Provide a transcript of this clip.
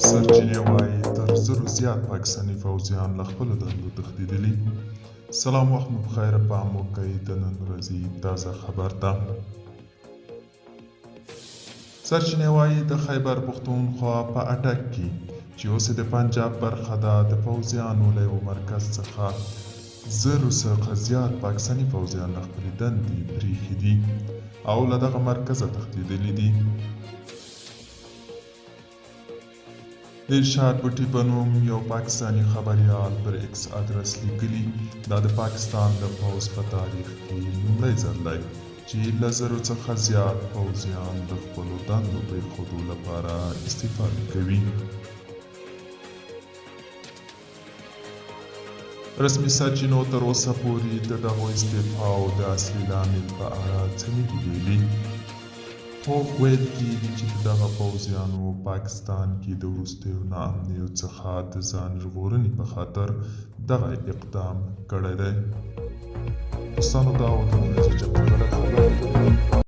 سرچینې وایي تر 1000 زیات پاکستاني فوجیان له خپلو دندو تښتېدلي. سلام، وخت مو بخیر. پام وکړئ د نن ورځې تازه خبر ته. سرچینې وایي د خیبر پښتونخوا په اټک کې چې اوس د پنجاب برخه ده، د پوځیانو له یو مرکز څخه 1000 څخه زیات پاکستاني فوجیان له خپلې دندې پرېښي دي او له دغه مرکزه تښتېدلي دي. د ارشاد بوټي په نوم یو پاکستاني خبریال پر ایکس ادرس لیکلي، دا د پاکستان د پوځ په تاریخ کې لومړی ځل دی چې له 1000 څخه زیات پوځیان د خپلو دندو پرېښودو لپاره استفاده کوي. رسمي سرچینو تر اوسه پورې د دغو استعفاو د اصلي لامل په اړه څه نه دي ویلي، خو ویل کېږي چې د دغه پوځیانو پاکستان کې د وروستیو ناامنیو څخه د ځان ژغورنې په خاطر دغه اقدام کړی دی. دوستانو، دا و د نن ورځې